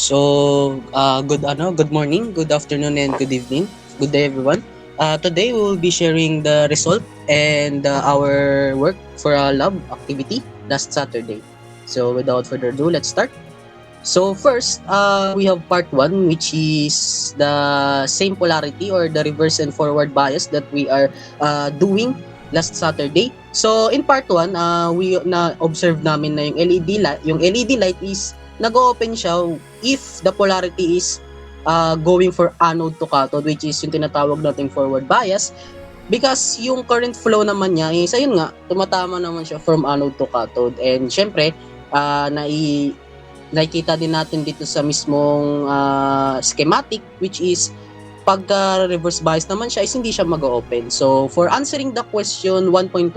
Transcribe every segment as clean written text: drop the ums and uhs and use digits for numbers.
Good morning, good afternoon, and good evening. Good day, everyone. Today we will be sharing the result and our work for a lab activity last Saturday. So, without further ado, let's start. So, first, we have part one, which is the same polarity or the reverse and forward bias that we are doing last Saturday. So, in part one, we na-observe namin na yung LED light is nag-open siya if the polarity is going for anode to cathode, which is yung tinatawag nating forward bias. Because yung current flow naman niya is, ayun nga, tumatama naman siya from anode to cathode. And syempre, uh, nai nakikita din natin dito sa mismong schematic, which is pagka reverse bias naman siya is hindi siya mag-open. So for answering the question 1.1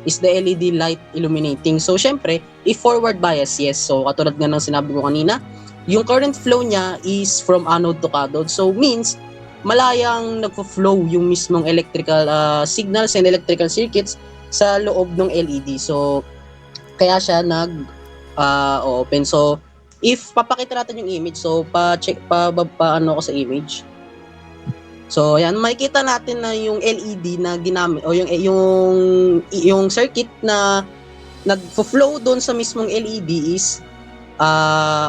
is the LED light illuminating. So syempre, if forward bias, yes. So katulad nga ng sinabi ko kanina, yung current flow niya is from anode to cathode. So means malayang nagfo-flow yung mismong electrical signals and electrical circuits sa loob ng LED. So kaya siya open. So if papakita natin yung image, so pa-check ano ko sa image. So ayan, makikita natin na yung LED na ginamit o yung circuit na nagfo-flow doon sa mismong LED is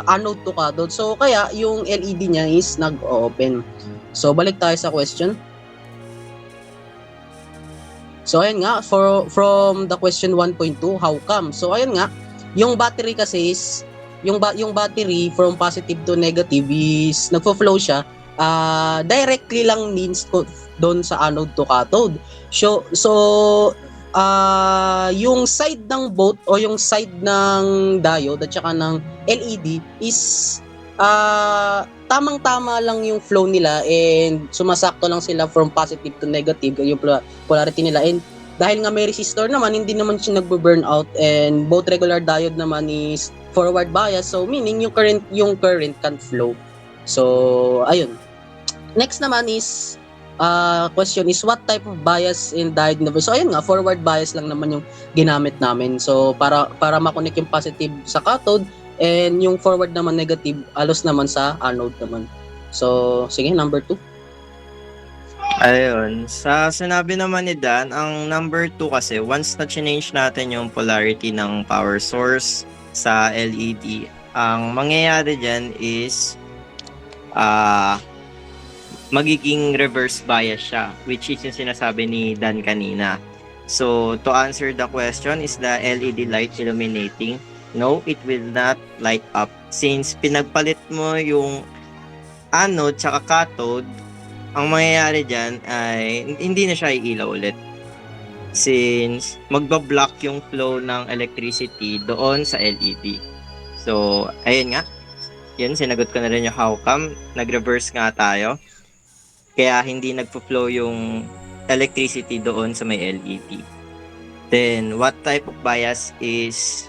anode to cathode. So kaya yung LED niya is nag-open. So balik tayo sa question. So ayan nga, from the question 1.2, how come? So ayan nga, yung battery kasi is yung battery from positive to negative is nagfo-flow siya directly lang means doon sa anode to cathode. So yung side ng both o yung side ng diode at saka ng LED is tamang-tama lang yung flow nila and sumasakto lang sila from positive to negative yung polarity nila. And dahil nga may resistor naman, hindi naman siya nagbo-burn out, and both regular diode naman is forward bias, so meaning yung current can flow. So ayun. Next naman is question is what type of bias in diode universe. So ayun nga, forward bias lang naman yung ginamit namin. So para ma-connect yung positive sa cathode and yung forward naman negative alos naman sa anode naman. So sige, number 2. Ayun, sa sinabi naman ni Dan, ang number 2 kasi, once na change natin yung polarity ng power source sa LED, ang mangyayari dyan is magiging reverse bias siya, which is yung sinasabi ni Dan kanina. So, to answer the question, is the LED light illuminating? No, it will not light up. Since pinagpalit mo yung anode tsaka cathode, ang mangyayari dyan ay hindi na siya iilaw ulit. Since magbablock yung flow ng electricity doon sa LED. So, ayun nga. Yun, sinagot ko na rin yung how come. Nag-reverse nga tayo. Kaya hindi nagpo-flow yung electricity doon sa may LED. Then, what type of bias is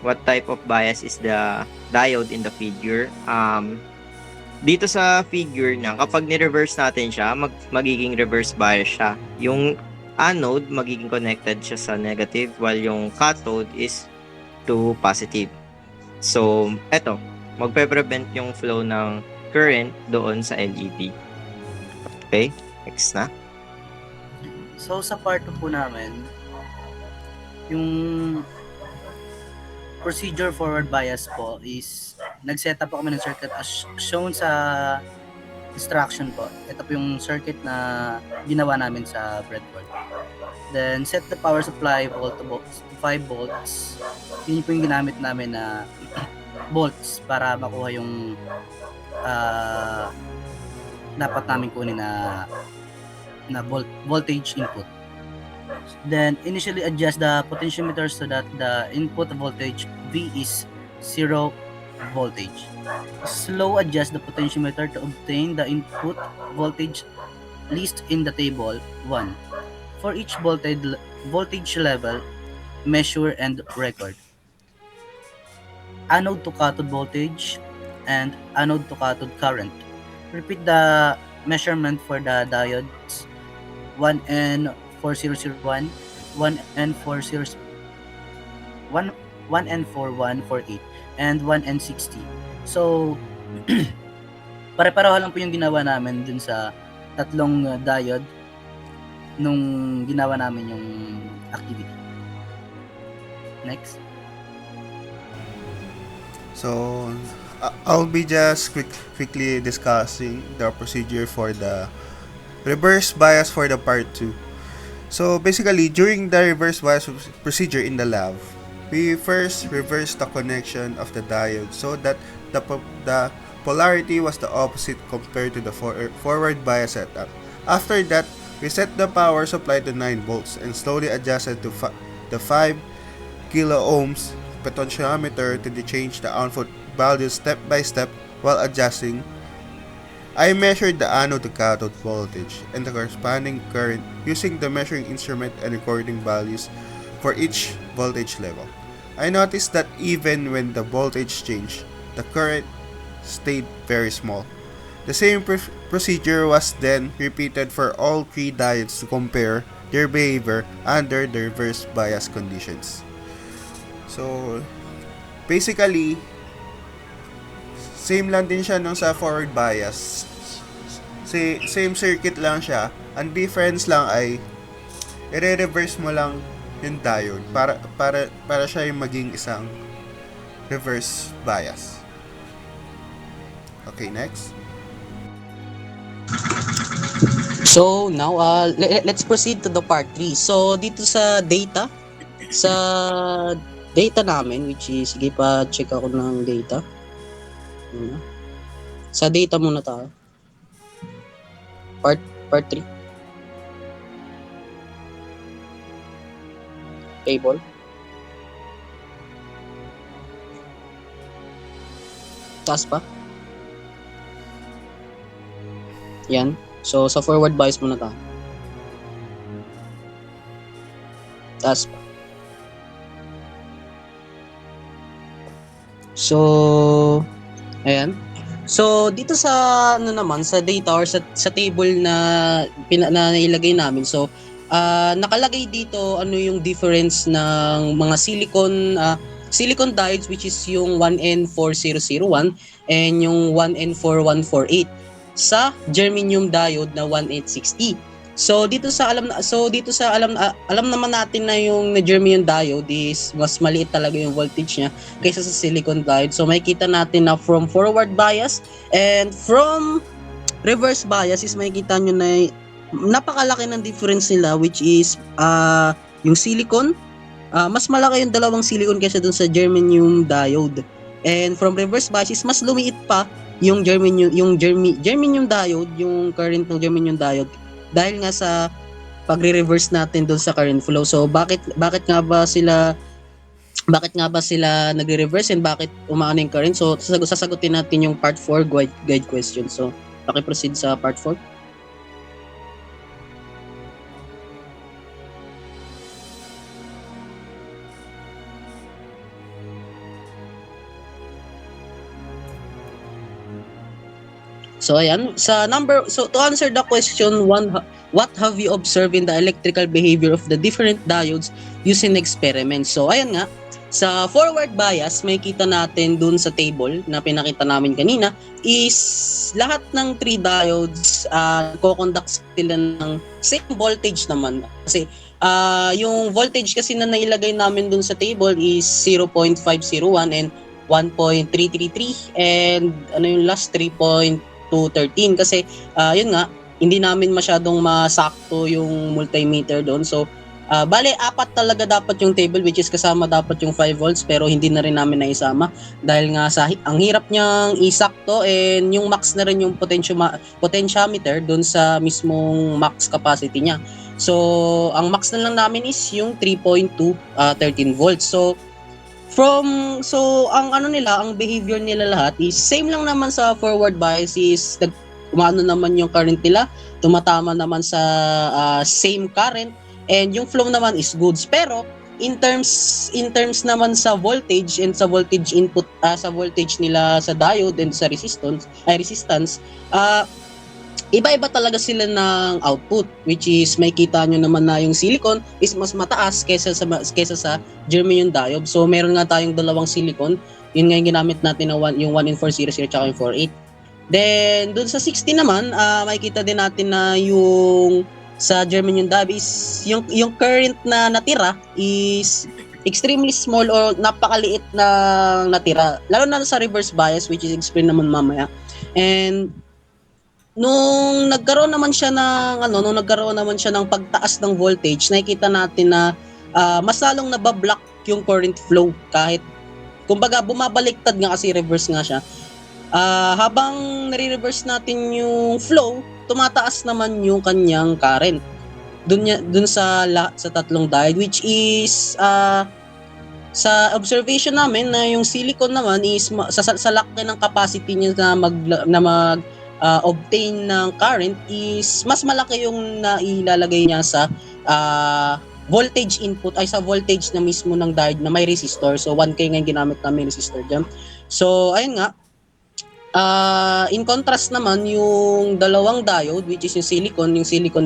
What type of bias is the diode in the figure? Dito sa figure na kapag ni-reverse natin siya, magiging reverse bias siya. Yung anode magiging connected siya sa negative while yung cathode is to positive. So, eto, magpe-prevent yung flow ng current doon sa LED. Okay, next na. So sa part 2 po namin, yung procedure forward bias po is nag-set up po kami ng circuit as shown sa instruction po. Ito po yung circuit na ginawa namin sa breadboard. Then set the power supply volt to 5 volts. Yun po yung ginamit namin na volts para makuha yung dapat namin kunin na voltage input. Then initially adjust the potentiometer so that the input voltage V is 0 voltage. Slow adjust the potentiometer to obtain the input voltage list in the table 1. For each voltage level, measure and record. Anode to cathode voltage and anode to cathode current. Repeat the measurement for the diodes 1N4001, 1N4148, and 1N60. So, pare-pareho lang po yung ginawa namin dun sa tatlong diode nung ginawa namin yung activity. Next. So, I'll be just quickly discussing the procedure for the reverse bias for the part 2. So, basically, during the reverse bias procedure in the lab, we first reverse the connection of the diode so that the polarity was the opposite compared to the forward bias setup. After that, we set the power supply to 9 volts and slowly adjusted to the 5 kilo ohms potentiometer to change the output value step by step while adjusting. I measured the anode to cathode voltage and the corresponding current using the measuring instrument and recording values for each voltage level. I noticed that even when the voltage changed, the current stayed very small. The same procedure was then repeated for all 3 diodes to compare their behavior under the reverse bias conditions. So, basically, same lang din siya nung sa forward bias. Same circuit lang siya. Ang difference lang ay i-reverse mo lang yung diode para siya yung maging isang reverse bias. Okay, next. So now let's proceed to the part 3. So dito sa data namin, which is, sige pa check ako ng data. Sa data muna tayo. Part 3. Table. Taas pa. Yan. So sa forward bias muna tayo. Taas pa. So, ayan. So, dito sa sa data or sa table na nailagay namin. So, nakalagay dito ano yung difference ng mga silicon diodes, which is yung 1N4001 and yung 1N4148 sa germanium diode na 1N60. So dito sa alam naman natin na yung germanium diode is mas maliit talaga yung voltage niya kaysa sa silicon diode. So makikita natin na from forward bias and from reverse bias is makikita nyo na napakalaki ng difference nila, which is yung silicon, mas malaki yung dalawang silicon kaysa dun sa germanium diode. And from reverse bias is mas lumiit pa yung germanium diode, yung current ng germanium diode, dahil nga sa pagre-reverse natin doon sa current flow. So bakit nga ba sila nagre-reverse and bakit umaano yung current? So sasagutin natin yung part 4 guide question. So paki-proceed sa part 4. So ayan, so to answer the question 1, what have you observed in the electrical behavior of the different diodes using experiments? So ayan nga, sa forward bias, may kita natin dun sa table na pinakita namin kanina is lahat ng 3 diodes co-conduct sila ng same voltage naman. Kasi yung voltage kasi na nailagay namin dun sa table is 0.501 and 1.333 and yung last 3.213 kasi yun nga, hindi namin masyadong masakto yung multimeter doon. So bale 4 talaga dapat yung table, which is kasama dapat yung 5 volts, pero hindi na rin namin naisama dahil nga ang hirap niyang isakto, and yung max na rin yung potentiometer doon sa mismong max capacity niya. So ang max na lang namin is yung 3.213 volts. So ang behavior nila lahat is same lang naman. Sa forward bias is umano naman yung current nila, tumatama naman sa same current, and yung flow naman is goods. Pero in terms naman sa voltage and sa voltage input, sa voltage nila sa diode and sa resistance, iba-iba talaga sila ng output, which is may kita nyo naman na yung silicon is mas mataas kaysa sa germanium diode. So meron nga tayong dalawang silicon Yun nga yung ginamit natin na yung 1N400 tsaka yung 48. Then, dun sa 60 naman, makikita din natin na yung sa germanium dab is yung current na natira is extremely small or napakaliit na natira. Lalo na sa reverse bias, which is explain naman mamaya. And nung nagkaroon naman siya ng pagtaas ng voltage, nakikita natin na mas lalong nabablock yung current flow kahit kumbaga bumabaliktad nga kasi reverse nga siya. Habang nare-reverse natin yung flow, tumataas naman yung kanyang current. Dun sa tatlong diode, which is sa observation namin na yung silicon naman is sa laki ng capacity niya na mag obtain ng current is mas malaki yung nailalagay niya sa voltage input ay sa voltage na mismo ng diode na may resistor. So 1K nga yung ginamit namin resistor dyan. So ayun nga, in contrast naman yung dalawang diode, which is yung silicon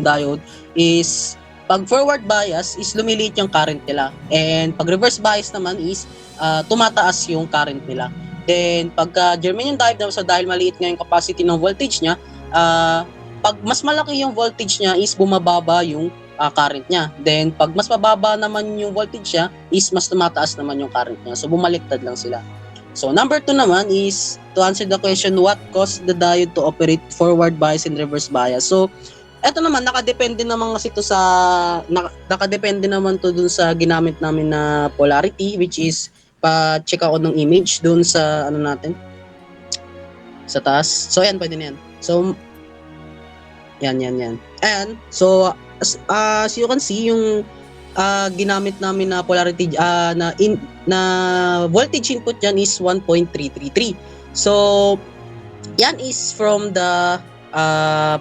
diode is pag forward bias is lumiliit yung current nila, and pag reverse bias naman is tumataas yung current nila. Then pagka germanium diode so dahil maliit nga yung capacity ng voltage niya, pag mas malaki yung voltage niya is bumababa yung current niya. Then pag mas mababa naman yung voltage niya is mas tumataas naman yung current niya. So bumaliktad lang sila. So number 2 naman is to answer the question, what caused the diode to operate forward bias and reverse bias. So eto naman, nakadepende naman kasi to sa nakadepende naman to dun sa ginamit namin na polarity, which is pa-check ako ng image dun sa ano natin sa taas. So ayan, pwede na yan. So yan. And so as you can see, yung ginamit namin na polarity na voltage input dyan is 1.333. So yan is from the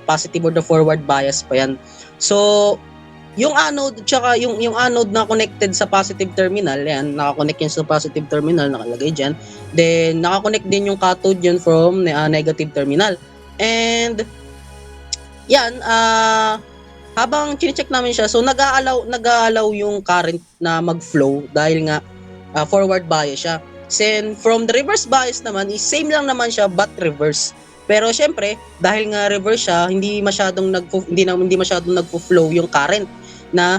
positive or the forward bias pa yan. So yung anode tsaka yung anode na connected sa positive terminal, yan, naka-connect yan sa positive terminal, nakalagay diyan. Then naka-connect din yung cathode yan from negative terminal. And yan, habang chine-check namin siya, so nag-aalaw yung current na mag-flow dahil nga forward bias siya. Then from the reverse bias naman is same lang naman siya but reverse. Pero syempre, dahil nga reverse siya, hindi masyadong nagfo-flow yung current na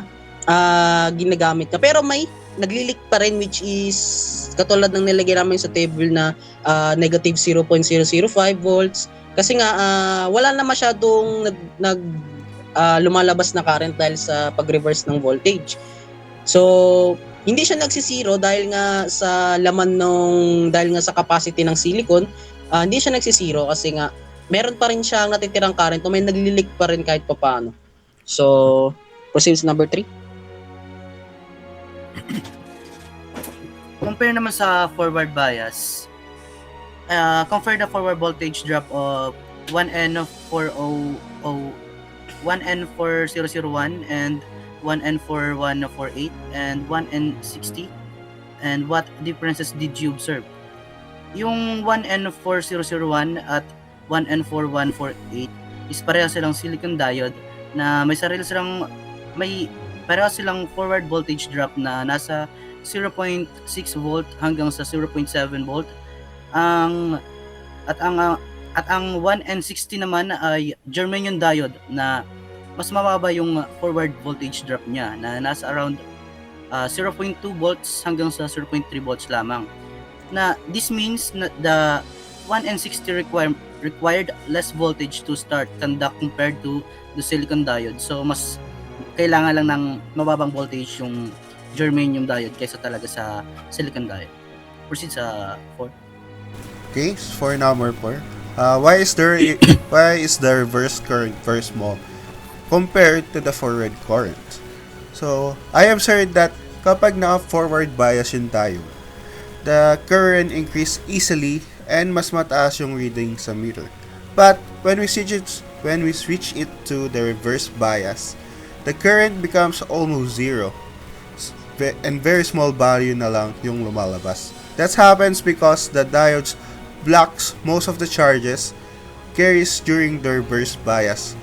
ginagamit niya. Pero may naglilik pa rin, which is katulad ng nilagay namin sa table na negative 0.005 volts. Kasi nga wala na masyadong lumalabas na current dahil sa pag-reverse ng voltage. So hindi siya nagsisiro dahil nga sa dahil nga sa capacity ng silicon, hindi siya nagsisiro kasi nga meron pa rin siyang natitirang current o may naglilik pa rin kahit papaano. So proceed to number 3. Compare naman sa forward bias, compare the forward voltage drop of 1N4001 and 1N4148 and 1N60, and what differences did you observe? Yung 1N4001 at 1N4148 is pareho silang silicon diode na may pareho silang forward voltage drop na nasa 0.6 volt hanggang sa 0.7 volt. At ang 1N60 naman ay germanium diode na mas mababa yung forward voltage drop niya na nasa around 0.2 volts hanggang sa 0.3 volts lamang. Na this means na the 1N60 required less voltage to start conduct compared to the silicon diode. So mas kailangan lang ng mababang voltage yung germanium diode kaysa talaga sa silicon diode. Proceed sa 4. Okay, for number 4. Why is the reverse current very small compared to the forward current? So, I observed that kapag naka-forward bias yung tayo, the current increase easily and mas mataas yung reading sa meter. But when we switch it to the reverse bias, the current becomes almost zero and very small value na lang yung lumalabas. That happens because the diodes blocks most of the charges carries during the reverse bias.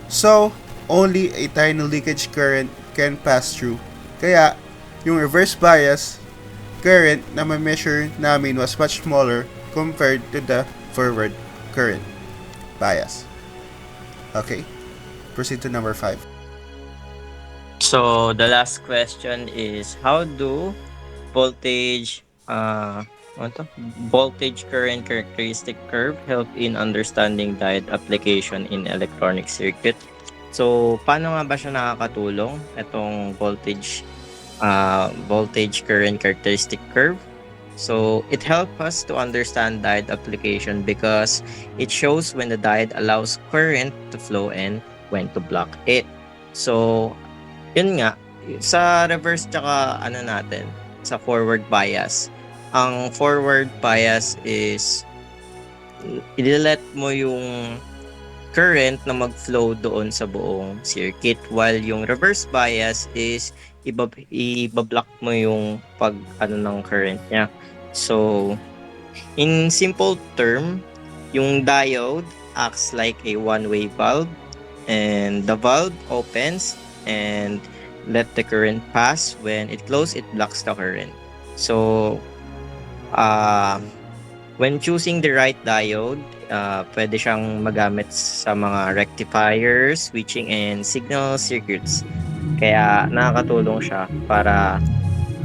So, only a tiny leakage current can pass through. Kaya, yung reverse bias current na ma-measure namin was much smaller compared to the forward current bias. Okay, proceed to number 5. So the last question is, how do voltage ano to? Voltage current characteristic curve help in understanding diode application in electronic circuit? So paano nga ba siya nakakatulong itong voltage current characteristic curve? So it helps us to understand diode application because it shows when the diode allows current to flow and when to block it. So yun nga, sa reverse tsaka sa forward bias. Ang forward bias is i-let mo yung current na mag-flow doon sa buong circuit, while yung reverse bias is ibablock mo yung ng current niya. So in simple term, yung diode acts like a one-way valve, and the valve opens and let the current pass. When it closes, it blocks the current. So when choosing the right diode, pwede siyang magamit sa mga rectifiers, switching, and signal circuits. Kaya nakakatulong siya para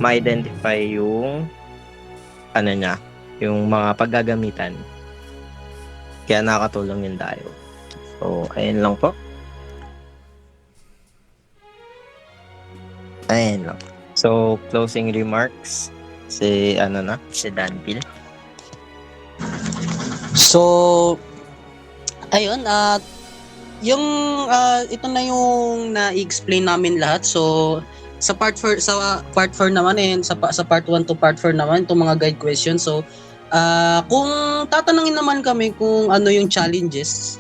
ma-identify yung yung mga paggagamitan. Kaya nakakatulong yung diode. So ayun lang po. Ayun lang. So closing remarks si Danville. So, ayun, yung ito na yung na-explain namin lahat. So, sa part 4 naman and sa part 1 to part 4 naman itong mga guide questions. So, kung tatanungin naman kami kung ano yung challenges,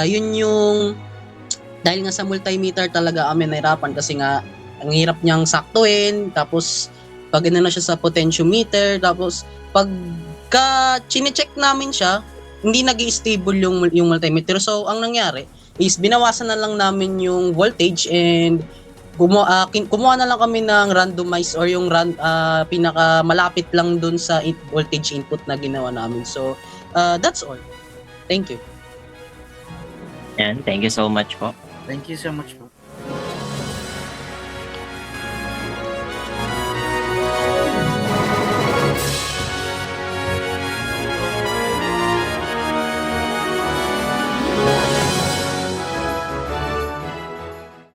yun yung dahil nga sa multimeter talaga kami nahirapan kasi nga ang hirap niyang saktuin, tapos pag na siya sa potentiometer, tapos pagka chine-check namin siya, hindi nag-i-stable yung multimeter. So ang nangyari is binawasan na lang namin yung voltage and kumuha na lang kami ng randomized or yung pinaka malapit lang dun sa voltage input na ginawa namin. So that's all. Thank you. Yan, thank you so much po. Thank you so much po.